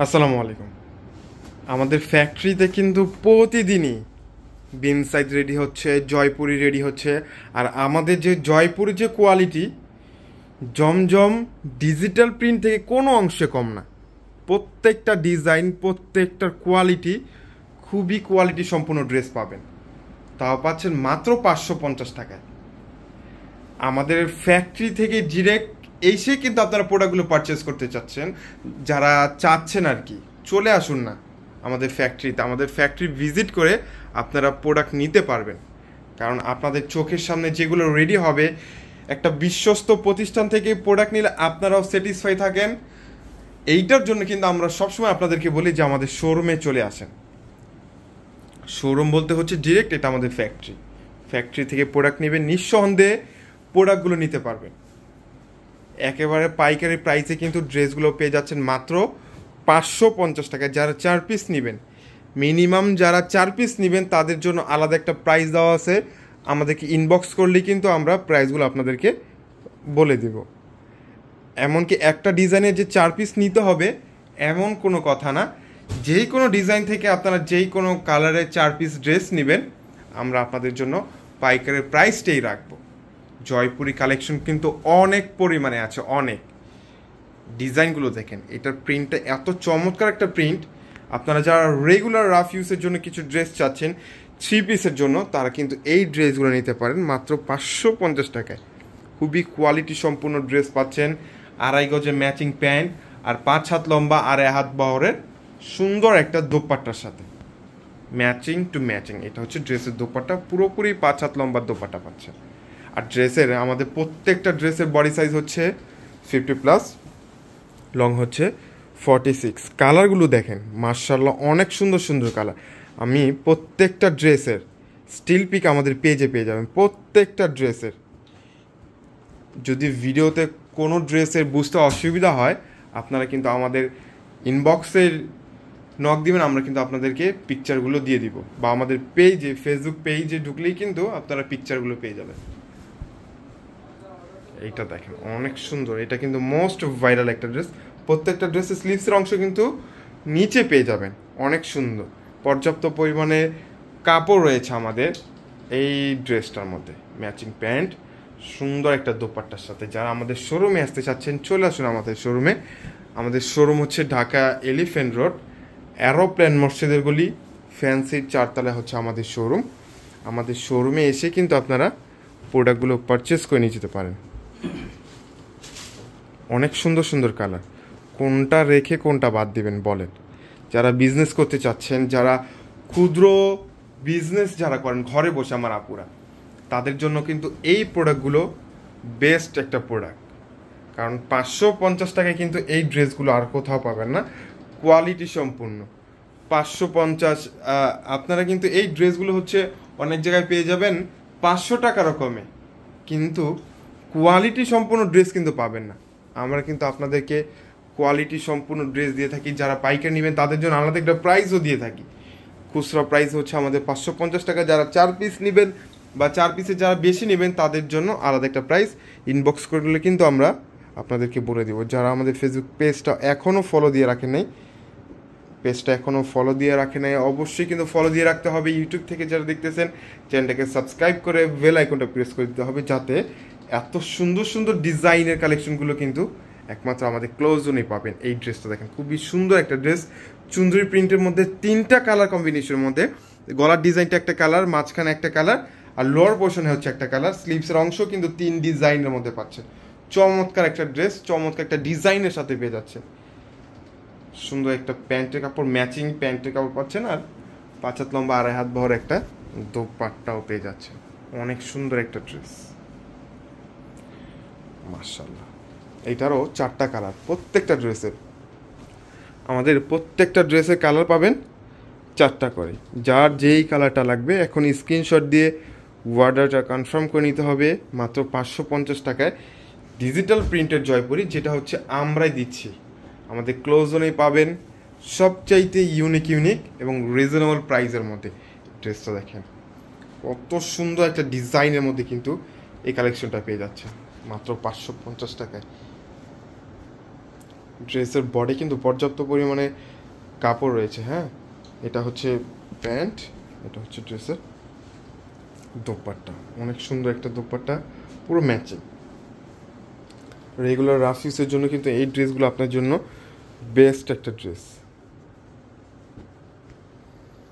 আসসালামু আলাইকুম। আমাদের ফ্যাক্টরিতে কিন্তু প্রতিদিনই বিন সাইজ রেডি হচ্ছে, জয়পুরি রেডি হচ্ছে। আর আমাদের যে জয়পুরি যে কোয়ালিটি, জমজম ডিজিটাল প্রিন্ট থেকে কোনো অংশে কম না। প্রত্যেকটা ডিজাইন, প্রত্যেকটার কোয়ালিটি, খুবই কোয়ালিটি সম্পূর্ণ ড্রেস পাবেন। তাও পাচ্ছেন মাত্র 550 টাকায়। আমাদের ফ্যাক্টরি থেকে ডিরেক্ট এসে কিন্তু আপনারা প্রোডাক্টগুলো পারচেস করতে চাচ্ছেন, যারা চাচ্ছেন আর কি, চলে আসুন না আমাদের ফ্যাক্টরিতে। আমাদের ফ্যাক্টরি ভিজিট করে আপনারা প্রোডাক্ট নিতে পারবেন। কারণ আপনাদের চোখের সামনে যেগুলো রেডি হবে, একটা বিশ্বস্ত প্রতিষ্ঠান থেকে প্রোডাক্ট নিলে আপনারাও স্যাটিসফাই থাকেন। এইটার জন্য কিন্তু আমরা সবসময় আপনাদেরকে বলি যে আমাদের শোরুমে চলে আসেন। শোরুম বলতে হচ্ছে ডিরেক্ট এটা আমাদের ফ্যাক্টরি। ফ্যাক্টরি থেকে প্রোডাক্ট নেবেন, নিঃসন্দেহে প্রোডাক্টগুলো নিতে পারবেন। একেবারে পাইকারি প্রাইসে কিন্তু ড্রেসগুলো পেয়ে যাচ্ছেন মাত্র 550 টাকায়। যারা 4 পিস নেবেন, মিনিমাম যারা 4 পিস নেবেন তাদের জন্য আলাদা একটা প্রাইস দেওয়া আছে। আমাদেরকে ইনবক্স করলেই কিন্তু আমরা প্রাইসগুলো আপনাদেরকে বলে দেব। এমনকি একটা ডিজাইনের যে 4 পিস নিতে হবে এমন কোনো কথা না। যেই কোনো ডিজাইন থেকে আপনারা যেই কোনো কালারের 4 পিস ড্রেস নেবেন, আমরা আপনাদের জন্য পাইকারের প্রাইসটাই রাখবো। জয়পুরি কালেকশন কিন্তু অনেক পরিমাণে আছে, অনেক। ডিজাইনগুলো দেখেন, এটার প্রিন্টটা এত চমৎকার একটা প্রিন্ট। আপনারা যারা রেগুলার রাফ ইউজের জন্য কিছু ড্রেস চাচ্ছেন 3 পিসের জন্য, তারা কিন্তু এই ড্রেসগুলো নিতে পারেন মাত্র 550 টাকায়। খুবই কোয়ালিটি সম্পূর্ণ ড্রেস পাচ্ছেন। 2.5 গজের ম্যাচিং প্যান্ট আর 5 হাত লম্বা 2.5 হাত বহরের সুন্দর একটা দোপাট্টার সাথে, ম্যাচিং টু ম্যাচিং। এটা হচ্ছে ড্রেসের দোপাট্টা, পুরোপুরি 5 হাত লম্বার দোপাট্টা পাচ্ছেন। আর ড্রেসের আমাদের প্রত্যেকটা ড্রেসের বডি সাইজ হচ্ছে 50+, লং হচ্ছে 46। কালারগুলো দেখেন, মার্শাল্লাহ অনেক সুন্দর সুন্দর কালার। আমি প্রত্যেকটা ড্রেসের স্টিল পিক আমাদের পেজে পেয়ে যাবেন, প্রত্যেকটা ড্রেসের। যদি ভিডিওতে কোনো ড্রেসের বুঝতে অসুবিধা হয়, আপনারা কিন্তু আমাদের ইনবক্সের নক দিবেন, আমরা কিন্তু আপনাদেরকে পিকচারগুলো দিয়ে দিব। বা আমাদের পেজে, ফেসবুক পেজে ঢুকলেই কিন্তু আপনারা পিকচারগুলো পেয়ে যাবেন। এইটা দেখেন, অনেক সুন্দর। এটা কিন্তু মোস্ট ভাইরাল একটা ড্রেস। প্রত্যেকটা ড্রেসের স্লিভসের অংশ কিন্তু নিচে পেয়ে যাবেন, অনেক সুন্দর। পর্যাপ্ত পরিমাণে কাপড় রয়েছে আমাদের এই ড্রেসটার মধ্যে। ম্যাচিং প্যান্ট, সুন্দর একটা দোপাট্টার সাথে। যারা আমাদের শোরুমে আসতে চাচ্ছেন, চলে আসুন আমাদের শোরুমে। আমাদের শোরুম হচ্ছে ঢাকা এলিফ্যান্ট রোড, এরোপ্লেন মসজিদের গলি, ফ্যান্সির 4 তলায় হচ্ছে আমাদের শোরুম। আমাদের শোরুমে এসে কিন্তু আপনারা প্রোডাক্টগুলো পারচেস করে নিয়ে যেতে পারেন। অনেক সুন্দর সুন্দর কালার, কোনটা রেখে কোনটা বাদ দিবেন বলেন? যারা বিজনেস করতে চাচ্ছেন, যারা ক্ষুদ্র বিজনেস যারা করেন ঘরে বসে, আমার আপুরা, তাদের জন্য কিন্তু এই প্রোডাক্টগুলো বেস্ট একটা প্রোডাক্ট। কারণ 550 টাকায় কিন্তু এই ড্রেসগুলো আর কোথাও পাবেন না, কোয়ালিটি সম্পূর্ণ। 550, আপনারা কিন্তু এই ড্রেসগুলো হচ্ছে অনেক জায়গায় পেয়ে যাবেন 500 টাকারও কমে, কিন্তু কোয়ালিটি সম্পূর্ণ ড্রেস কিন্তু পাবেন না। আমরা কিন্তু আপনাদেরকে কোয়ালিটি সম্পূর্ণ ড্রেস দিয়ে থাকি। যারা পাইকারি নেবেন তাদের জন্য আলাদা একটা প্রাইসও দিয়ে থাকি। খুচরা প্রাইস হচ্ছে আমাদের 550 টাকা। যারা 4 পিস নেবেন বা 4 পিসে যারা বেশি নেবেন তাদের জন্য আলাদা একটা প্রাইস। ইনবক্স করলে কিন্তু আমরা আপনাদেরকে বলে দেবো। যারা আমাদের ফেসবুক পেজটা এখনও ফলো দিয়ে রাখেন নাই, অবশ্যই কিন্তু ফলো দিয়ে রাখতে হবে। ইউটিউব থেকে যারা দেখতেছেন, চ্যানেলটাকে সাবস্ক্রাইব করে বেল আইকনটা প্রেস করে দিতে হবে, যাতে এত সুন্দর সুন্দর ডিজাইনের কালেকশনগুলো কিন্তু একমাত্র আমাদের ক্লোজ জোনেই পাবেন। এই ড্রেসটা দেখেন, খুবই সুন্দর একটা ড্রেস। চুনরি প্রিন্টের মধ্যে 3টা কালার কম্বিনেশনের মধ্যে, গলার ডিজাইনটা একটা কালার, মাঝখানে একটা কালার, আর লোয়ার পোর্শনে হচ্ছে একটা কালার। স্লিভসের অংশ কিন্তু 3 ডিজাইনের মধ্যে পাচ্ছেন। চমৎকার একটা ড্রেস, চমৎকার একটা ডিজাইনের সাথে পেয়ে যাচ্ছেন। সুন্দর একটা প্যান্টের কাপড়, ম্যাচিং প্যান্টের কাপড় পাচ্ছেন। আর 5 হাত লম্বা 2.5 হাত বহর একটা দোপাট্টাও পেয়ে যাচ্ছেন। অনেক সুন্দর একটা ড্রেস, মাশাআল্লাহ। এইটারও 4টা কালার প্রত্যেকটা ড্রেসের। আমাদের প্রত্যেকটা ড্রেসের কালার পাবেন 4টা করে। যার যেই কালারটা লাগবে এখন স্ক্রিনশট দিয়ে অর্ডারটা কনফার্ম করে নিতে হবে। মাত্র 550 টাকায় ডিজিটাল প্রিন্টের জয়পুরি, যেটা হচ্ছে আমরাই দিচ্ছি। আমাদের ক্লোজ জোনেই পাবেন সবচাইতে ইউনিক এবং রিজনেবল প্রাইসের মধ্যে। ড্রেসটা দেখেন, কত সুন্দর একটা ডিজাইনের মধ্যে কিন্তু এই কালেকশনটা পেয়ে যাচ্ছে মাত্র 550 টাকায়। ড্রেসের বডি কিন্তু পর্যাপ্ত পরিমাণে কাপড় রয়েছে। হ্যাঁ, এটা হচ্ছে প্যান্ট, এটা হচ্ছে ড্রেসের দোপাট্টা। অনেক সুন্দর একটা দোপাট্টা, পুরো ম্যাচিং। রেগুলার রাফ ইউজের জন্য কিন্তু এই ড্রেসগুলো আপনার জন্য বেস্ট একটা ড্রেস।